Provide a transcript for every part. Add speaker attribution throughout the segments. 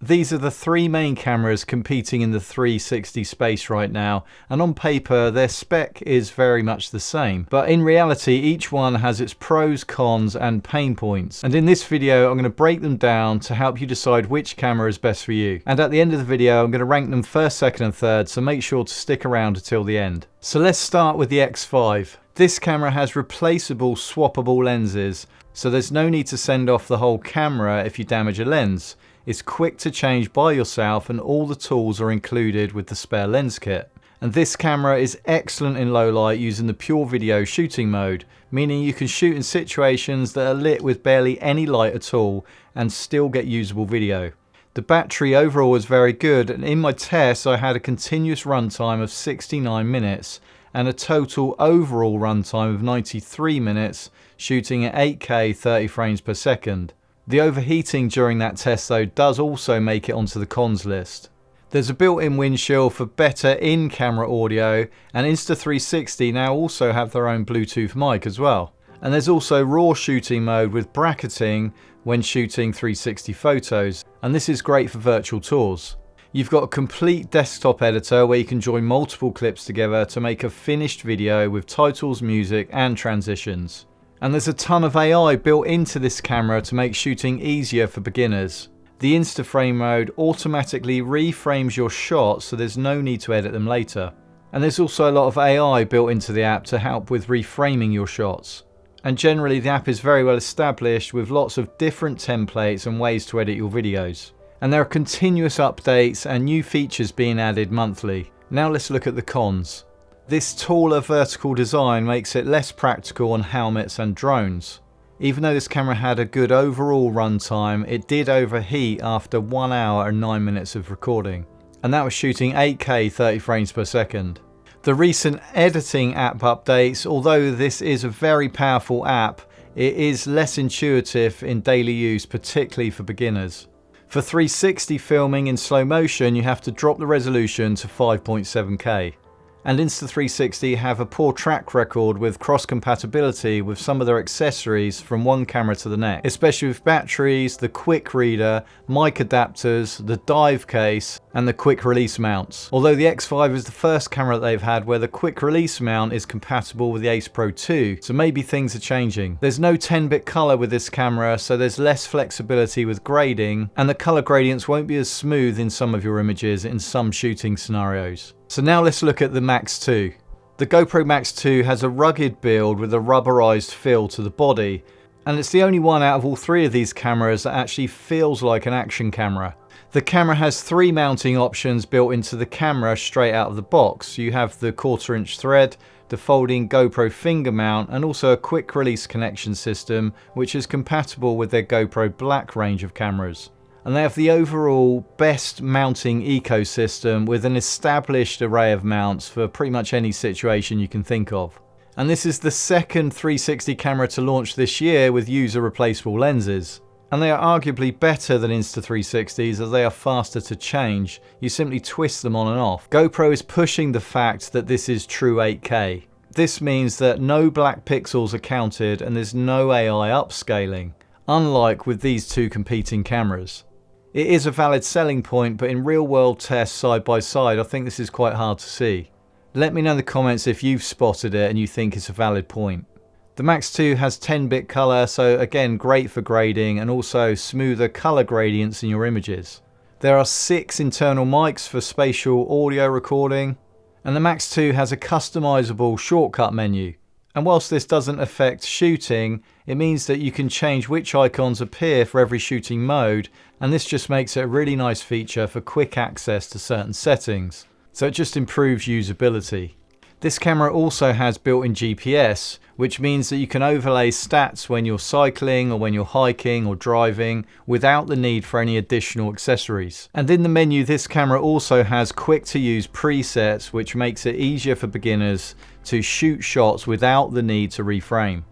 Speaker 1: These are the three main cameras competing in the 360 space right now, and on paper their spec is very much the same, but in reality each one has its pros, cons and pain points, and in this video I'm going to break them down to help you decide which camera is best for you. And at the end of the video I'm going to rank them first, second and third, so make sure to stick around until the end. So let's start with the X5. This camera has replaceable swappable lenses, so there's no need to send off the whole camera if you damage a lens. It's quick to change by yourself and all the tools are included with the spare lens kit. And this camera is excellent in low light using the pure video shooting mode, meaning you can shoot in situations that are lit with barely any light at all and still get usable video. The battery overall is very good, and in my tests I had a continuous runtime of 69 minutes and a total overall runtime of 93 minutes, shooting at 8K 30 frames per second. The overheating during that test though does also make it onto the cons list. There's a built-in windshield for better in-camera audio, and Insta360 now also have their own Bluetooth mic as well. And there's also RAW shooting mode with bracketing when shooting 360 photos, and this is great for virtual tours. You've got a complete desktop editor where you can join multiple clips together to make a finished video with titles, music and transitions. And there's a ton of AI built into this camera to make shooting easier for beginners. The Instaframe mode automatically reframes your shots, so there's no need to edit them later. And there's also a lot of AI built into the app to help with reframing your shots. And generally the app is very well established with lots of different templates and ways to edit your videos. And there are continuous updates and new features being added monthly. Now let's look at the cons. This taller vertical design makes it less practical on helmets and drones. Even though this camera had a good overall runtime, it did overheat after 1 hour and 9 minutes of recording. And that was shooting 8K 30 frames per second. The recent editing app updates, although this is a very powerful app, it is less intuitive in daily use, particularly for beginners. For 360 filming in slow motion, you have to drop the resolution to 5.7K. And Insta360 have a poor track record with cross-compatibility with some of their accessories from one camera to the next, especially with batteries, the quick reader, mic adapters, the dive case and the quick release mounts. Although the X5 is the first camera that they've had where the quick release mount is compatible with the Ace Pro 2, so maybe things are changing. There's no 10-bit color with this camera, so there's less flexibility with grading, and the color gradients won't be as smooth in some of your images in some shooting scenarios. So now let's look at the Max 2. The GoPro Max 2 has a rugged build with a rubberized feel to the body, and it's the only one out of all three of these cameras that actually feels like an action camera. The camera has three mounting options built into the camera straight out of the box. You have the 1/4 inch thread, the folding GoPro finger mount and also a quick release connection system which is compatible with their GoPro Black range of cameras. And they have the overall best mounting ecosystem with an established array of mounts for pretty much any situation you can think of. And this is the second 360 camera to launch this year with user replaceable lenses. And they are arguably better than Insta360s as they are faster to change. You simply twist them on and off. GoPro is pushing the fact that this is true 8K. This means that no black pixels are counted and there's no AI upscaling, unlike with these two competing cameras. It is a valid selling point, but in real world tests side by side, I think this is quite hard to see. Let me know in the comments if you've spotted it and you think it's a valid point. The Max 2 has 10-bit color, so again great for grading and also smoother color gradients in your images. There are 6 internal mics for spatial audio recording, and the Max 2 has a customizable shortcut menu. And whilst this doesn't affect shooting, it means that you can change which icons appear for every shooting mode, and this just makes it a really nice feature for quick access to certain settings. So it just improves usability. This camera also has built-in GPS, which means that you can overlay stats when you're cycling or when you're hiking or driving without the need for any additional accessories. And in the menu, this camera also has quick to use presets, which makes it easier for beginners to shoot shots without the need to reframe.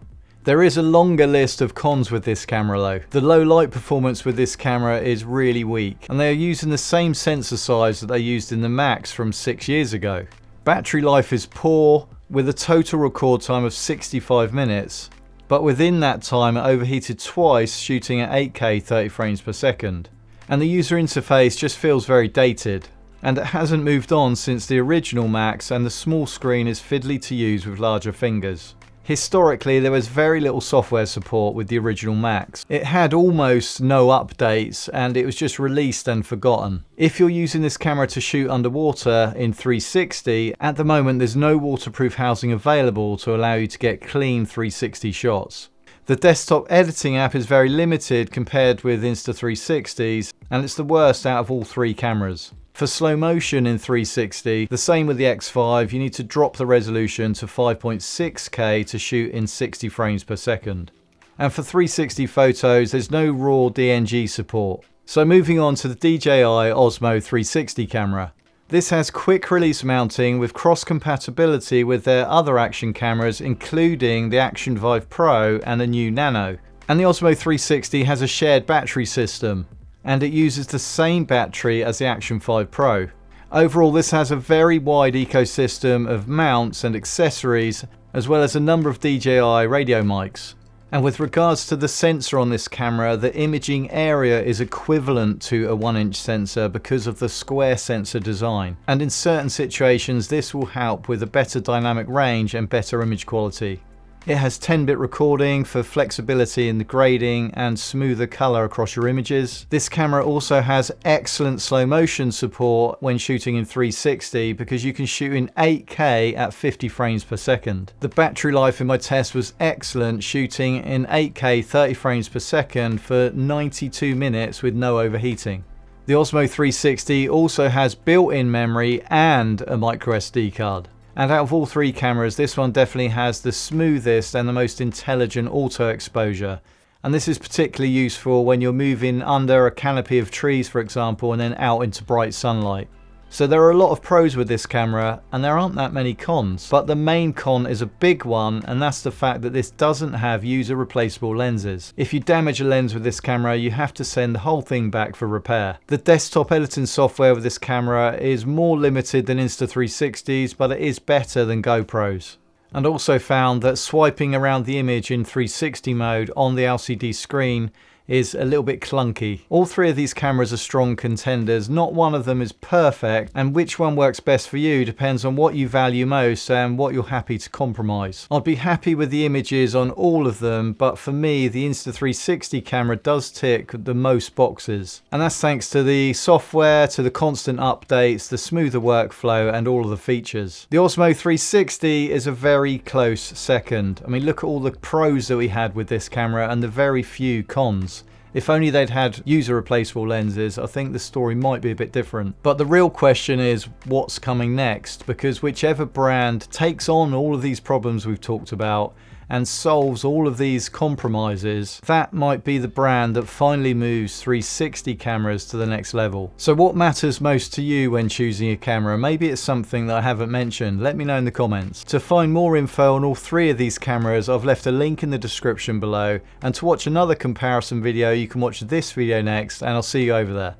Speaker 1: There is a longer list of cons with this camera though. The low light performance with this camera is really weak, and they are using the same sensor size that they used in the Max from 6 years ago. Battery life is poor, with a total record time of 65 minutes, but within that time it overheated twice, shooting at 8K 30 frames per second. and the user interface just feels very dated. And it hasn't moved on since the original Max, and the small screen is fiddly to use with larger fingers. Historically, there was very little software support with the original Max. It had almost no updates, and it was just released and forgotten. If you're using this camera to shoot underwater in 360, at the moment there's no waterproof housing available to allow you to get clean 360 shots. The desktop editing app is very limited compared with Insta360's, and it's the worst out of all three cameras. For slow motion in 360, the same with the X5, you need to drop the resolution to 5.6K to shoot in 60 frames per second. And for 360 photos, there's no raw DNG support. So moving on to the DJI Osmo 360 camera. This has quick release mounting with cross compatibility with their other action cameras, including the Action 5 Pro and the new Nano. And the Osmo 360 has a shared battery system, and it uses the same battery as the Action 5 Pro. Overall, this has a very wide ecosystem of mounts and accessories, as well as a number of DJI radio mics. And with regards to the sensor on this camera, the imaging area is equivalent to a 1-inch sensor because of the square sensor design. And in certain situations, this will help with a better dynamic range and better image quality. It has 10-bit recording for flexibility in the grading and smoother color across your images. This camera also has excellent slow motion support when shooting in 360 because you can shoot in 8K at 50 frames per second. The battery life in my test was excellent, shooting in 8K 30 frames per second for 92 minutes with no overheating. The Osmo 360 also has built-in memory and a micro SD card. And out of all three cameras, this one definitely has the smoothest and the most intelligent auto exposure. And this is particularly useful when you're moving under a canopy of trees, for example, and then out into bright sunlight. So there are a lot of pros with this camera, and there aren't that many cons. But the main con is a big one, and that's the fact that this doesn't have user replaceable lenses. If you damage a lens with this camera, you have to send the whole thing back for repair. The desktop editing software with this camera is more limited than Insta360's, but it is better than GoPro's. And also found that swiping around the image in 360 mode on the LCD screen is a little bit clunky. All three of these cameras are strong contenders. Not one of them is perfect, and which one works best for you depends on what you value most and what you're happy to compromise. I'd be happy with the images on all of them, but for me the Insta360 camera does tick the most boxes. And that's thanks to the software, to the constant updates, the smoother workflow and all of the features. The Osmo 360 is a very close second. I mean, look at all the pros that we had with this camera and the very few cons. If only they'd had user replaceable lenses, I think the story might be a bit different. But the real question is what's coming next, because whichever brand takes on all of these problems we've talked about and solves all of these compromises, that might be the brand that finally moves 360 cameras to the next level. So what matters most to you when choosing a camera? Maybe it's something that I haven't mentioned. Let me know in the comments. To find more info on all three of these cameras, I've left a link in the description below, and to watch another comparison video you can watch this video next, and I'll see you over there.